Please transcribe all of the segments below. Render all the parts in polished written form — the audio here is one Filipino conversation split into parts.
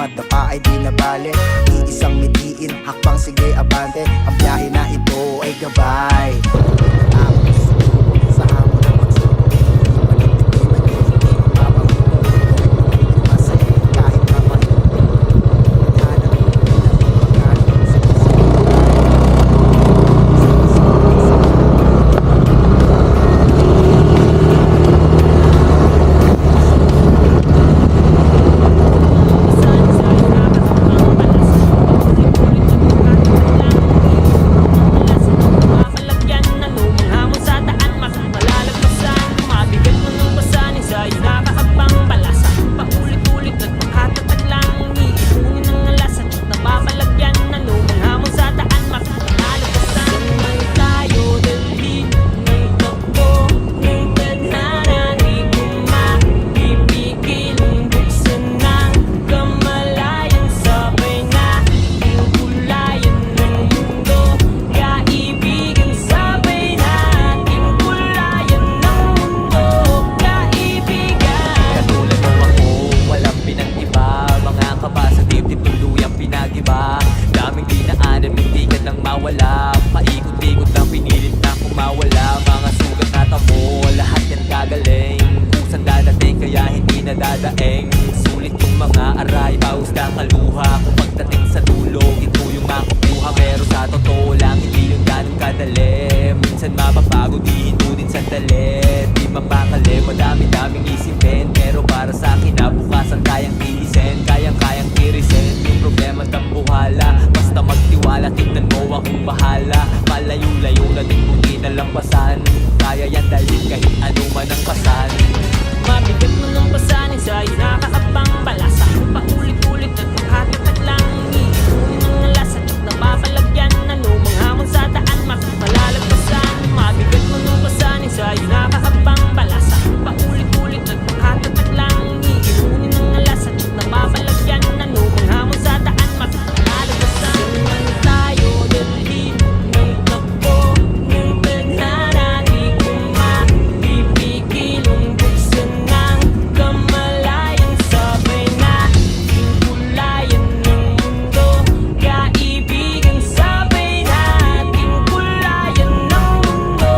madapa ay di nabale. Iisang mitiin, hakbang sige abante. Ang biyahe na ito ay gabay. Sa hamon ng pagsulong, kahit mapalito, hanap ng pagkain sa daming dinaanan, muntikan nang mawala. Paikot-ikot lang, pinilit na kumawala. Mga sugat na tamo, lahat yan gagaling. Kusang dadating, kaya hindi nadadaing. Sulit yung mga aray, paus na kaluha. Kung pagdating sa dulo, ito yung makukuha. Pero sa totoo lang, hindi yung ganun kadali. Minsan mapapago, di hinto din sandali. Di mapakali, madami-daming isipin. Pero para sa akin, nabukasan kayang tiisin. Kayang-kayang tirisin yung problema tambuhala. Basta magtiwala, tignan mo akong bahala. Malayo-layo na din kung di nalampasan. Kaya yan dalhin kahit ano man ang pasan. Mabigat mo ng pasanin sa'yo nakakapang balasa. Paulit-ulit at makatatag lang. Iipunin ng alas at napapalagyan na lumang hamon sa daan makapalalagpasan. Mabigat mo ng pasanin sa'yo nakakapang balasa. Paulit-ulit at makatatag lang. Iipunin ng alas at napapalagyan na lumang hamon sa daan makapalalagpasan. Saan tayo dalhin may takbo ng tadhana. Di ko mapipigil ang buksan ng kamalayan. Sabay nating kulayan ng mundo. Kaibigan, sabay nating kulayan ng mundo.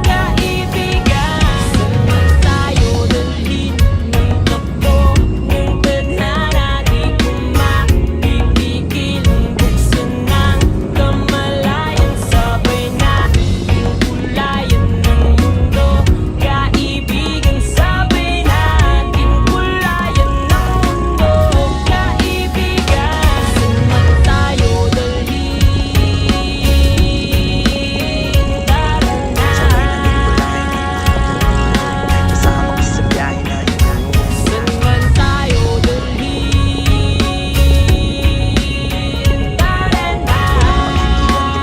Kaibigan, saan tayo dalhin ng takbo ng tadhana. Di ko mapipigil ang buksan ng kamalayan. Sabay nating kulayan ng mundo. Kaibigan, sabay nating kulayan ng mundo. Kaibigan, saan tayo dalhin? Tara na. kasama ko sa biyahe na ito. Saan tayo dalhin? Tara na.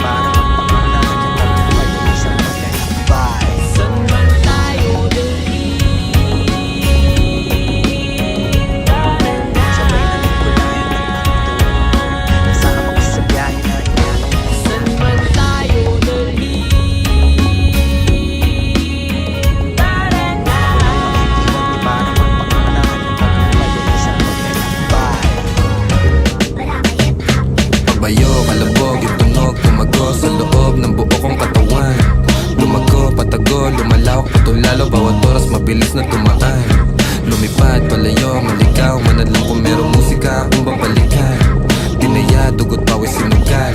Para magpakalaman yung pagbuhay ng isang magkakibay. Saan tayo dalhin? Tara na. Kasama ko sa biyahe na ito. Saan tayo dalhin? Tara na. Para magpakalaman yung pagbuhay ng isang magkakibay. Pagbayo, kalabog, yung tunog, tumago sa loob ng buo kong katawan. Lumago, patago, lumalaw, patulalo, bawat oras mabilis na tumaan. Lumipad, palayo, maligaw, manadlang kung merong musika akong babalikan. Dinaya, dugot, pawis, sinugal,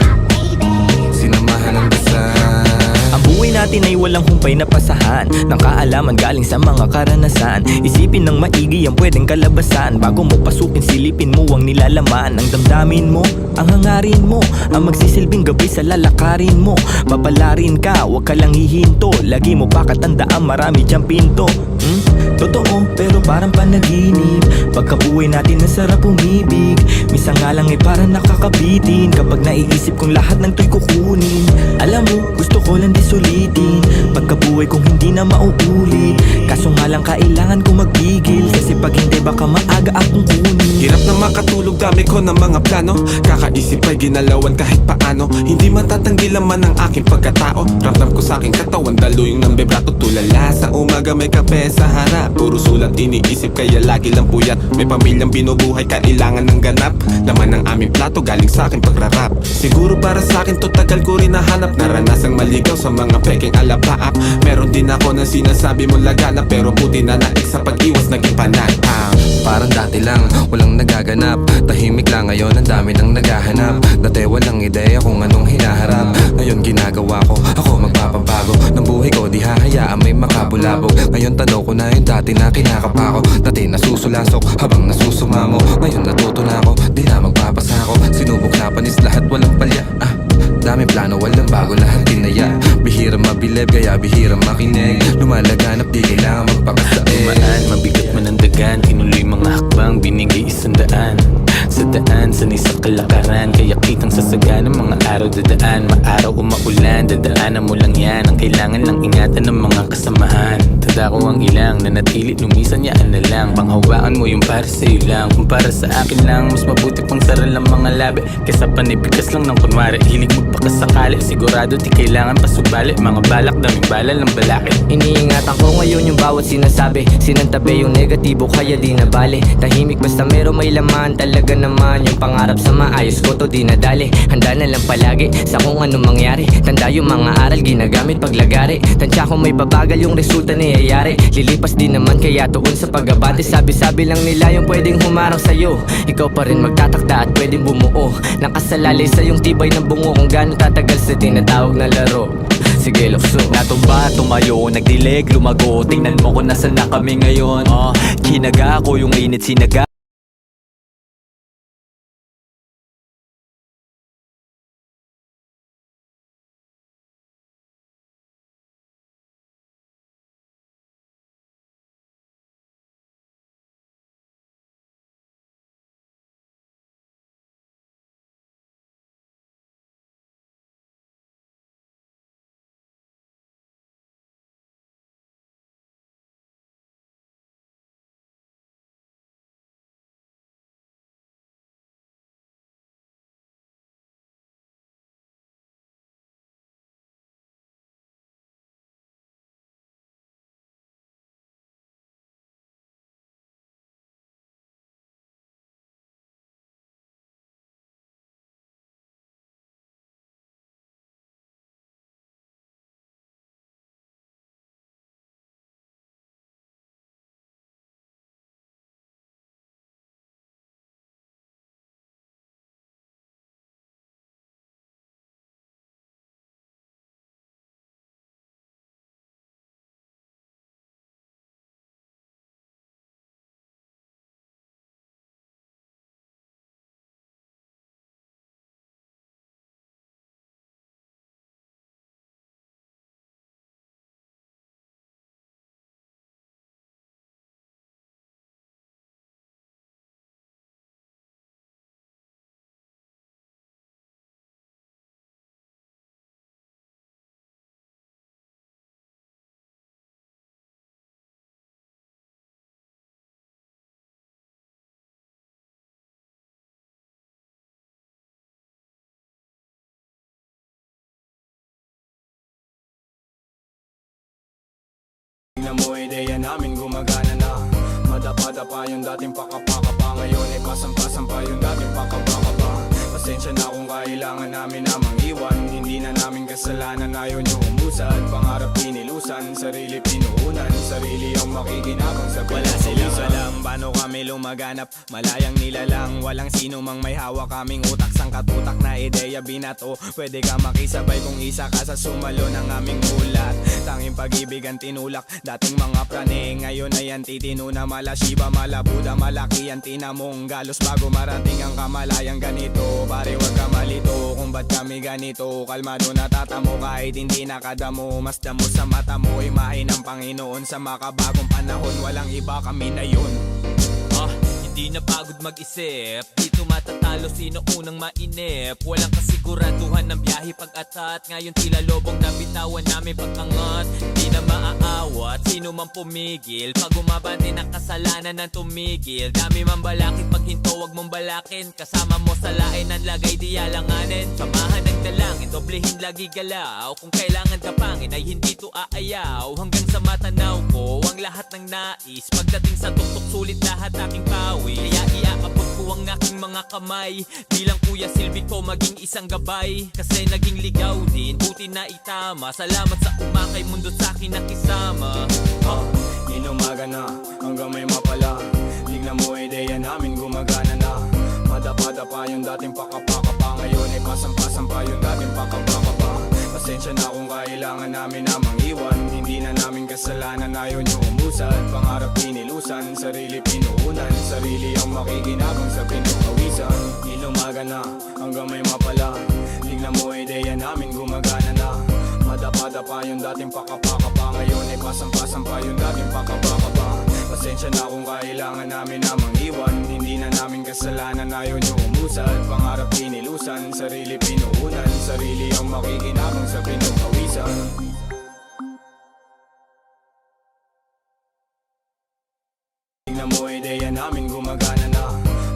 sinamahan ng dasal. Ang buhay natin ay walang humpay na pasahan ng kaalaman galing sa mga karanasan. Isipin ng maigi ang pwedeng kalabasan. Bago mo pasukin, silipin mo ang nilalaman. Ang damdamin mo, ang hangarin mo, ang magsisilbing gabi sa lalakarin mo. Papalarin ka, wag ka lang hihinto. Lagi mo pa katandaan, marami diyang pinto. Totoo, pero parang panaginip. Pagkabuhay natin ang sarap umibig. Minsan nga lang ay parang nakakabitin. Kapag naiisip kong lahat ng to'y kukunin. Alam mo, gusto ko lang di sulitin. Pagkabuhay kong hindi na mauulit. Kaso nga lang kailangan ko magpigil, kasi pag hindi baka maaga akong kunin. Hirap na makatulog, dami ko ng mga plano. Kakaisip ay ginalawan kahit paano. Hindi matatanggi laman ang aking pagkatao. Ramdam ko sa aking katawan, daluyong ng vibrato. Tulala sa umaga, may kape sa harap. Puro sulat iniisip, kaya lagi lang puyat. May pamilyang binubuhay, kailangan ng ganap. Laman ng aming plato, galing sa aking pagrarap. Siguro para sa akin to, tagal ko rin nahanap. Naranasang maligaw sa mga peking alapaap. Meron din ako na sinasabi mo laganap, pero puti na naik sa pag-iwas, naging panatang. Parang dati lang, walang nagaganap. Tahimik lang, ngayon ang dami nang naghahanap. Dati walang ideya kung anong hinaharap. Ngayon ginagawa ko, ako magpapabago ng buhay ko, di hahayaan may makabulabog. Ngayon tanaw ko na yung dati na kinakapa ko. Dati nasusulasok habang nasusumamo. Ngayon natuto na ako, di na magpapasako. Sinubok na panis lahat, walang palya. Daming plano, walang bago, lahat tinaya. Bihira mabilib, kaya bihira makinig. Lumalaganap, di kailangan magpakasain. Dumaan, mabigat man ang dagan. Tinuloy mga hakbang, binigay 100. Sa daan, sanay sa kalakaran. Kaya kitang sasaga ng mga araw dadaan. Maaraw o maulan, dadaanan mo lang yan. Ang kailangan lang ingatan ng mga kasamahan. Tada ko ang ilang, nanatili, lumisan yaan na lang. Panghawaan mo yung para sa'yo lang. Kung para sa akin lang, mas mabuti pang saral ang mga labi. Kesa panibigas lang ng kunwari. Hilig magpakasakali, sigurado di kailangan pasubali. Mga balak, daming bala ng balakid. Iniingatan ko ngayon yung bawat sinasabi. Sinantabi yung negatibo, kaya di na bale. Tahimik basta meron may laman. Talaga naman yung pangarap sa maayos ko, to di nadali. Handa na lang palagi sa kung ano mangyari. Tanda yung mga aral ginagamit paglagari. Tansya ko may babagal yung resulta niyayari. Lilipas din naman kaya tuon sa pag-abante. Sabi-sabi lang nila yung pwedeng humarang sa'yo. Ikaw pa rin magtatakda at pwedeng bumuo. Nakasalalay sa yung tibay ng bungo. Kung gano'ng tatagal sa tinatawag na laro. Sige, lukso. Natumba, tumayo, nagdileg, lumago. Tingnan mo kung nasan na kami ngayon. Kinaga ko yung init, sinaga. Tingnan mo, ideya namin gumagana na. Madapa-dapa yung dating pakapakapa. Ngayon ay pasampa-sampa yung dating pakapakapa. Pasensya na kung kailangan namin na mangiwan. Hindi na namin kasalanan, ayaw nyo umusad. Pangarap pinilusan, sarili pinuunan. Sarili ang makikinabang sa wala silang alam paano kami lumaganap. Malayang nilalang, walang sino mang may hawak. Kaming utak sang katutak na ideya binato. Pwede ka makisabay kung isa ka sa sumalo ng aming ulat. Tanging pag-ibig ang tinulak, dating mga prane. Ngayon ay antitino na malashiba, malabuda, malaki ang tinamong galos bago marating ang kamalayang ganito. Pare wag ka malito kung ba't kami ganito. Kalmado natatamo kahit hindi nakadamo. Mas damo sa mata mo, imahe ng Panginoon. Sa makabagong panahon, walang iba kami na yun. Hindi na pagod mag-isip, dito matatag talo, sino unang mainip? Walang kasiguraduhan ng biyahe pag-atat. Ngayon tila lobong nabitawan namin pag-angat. Di na maaawat, sino man pumigil. Pag umabante ng kasalanan ng tumigil. Dami man balakid, pag hinto wag mong balakin. Kasama mo sa lain ang lagay di alanganin. Samahan ng dalangin, doblehin lagi galaw. Kung kailangan kapangin ay hindi to aayaw. Hanggang sa matanaw ko ang lahat ng nais. Pagdating sa tuktok sulit lahat aking pawi. Kaya iaabot ko ang aking mga kamay. Bilang kuya silbi ko maging isang gabay. Kasi naging ligaw din, buti na itama. Salamat sa umakay mundo sa akin nakisama. Inumaga na hanggang may mapala. Tignan mo ideya namin gumagana na. Madapa-dapa yung dating pakapakapa. Ngayon ay pasampa-sampa yung dating pakapakapa. Pasensya na kung kailangan namin na mangiwan. Hindi na namin kasalanan, ayaw nyo umusad. Pangarap pinilusan, sarili pinuunan. Sarili ang makikinabang sa pinukawisan. Inumaga na hanggang may mapala. Tignan mo ideya namin gumagana na. Madapa-dapa yung dating pakapakapa. Ngayon ay pasampa-sampa yung dating pakapakapa. Pasensya na kung kailangan namin na mangiwan. Hindi na namin kasalanan, ayaw nyo umusad. Pangarap pinilusan, sarili pinuunan. Sarili ang makikinabang sa pinukawisan. Tingnan mo ideya namin gumagana na.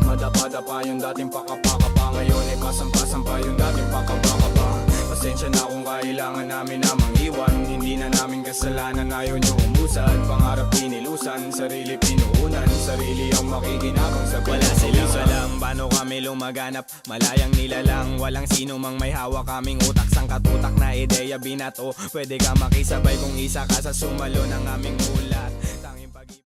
Madapa-dapa yung dating pakapakapa. Ngayon ay pasampa-sampa yung dating pakapakapa. Pasensya na kung kailangan namin na mangiwan. Hindi na namin kasalanan, ayaw nyo umusad. Pangarap pinilusan, sarili pinuunan. Sarili ang makikinabang sa Wala silang pinukawisan. alam paano kami lumaganap. Malayang nilalang, walang sino mang may hawak. Kaming utak sang katutak na ideya binato. Pwede ka makisabay kung isa ka sa sumalo ng aming mulat.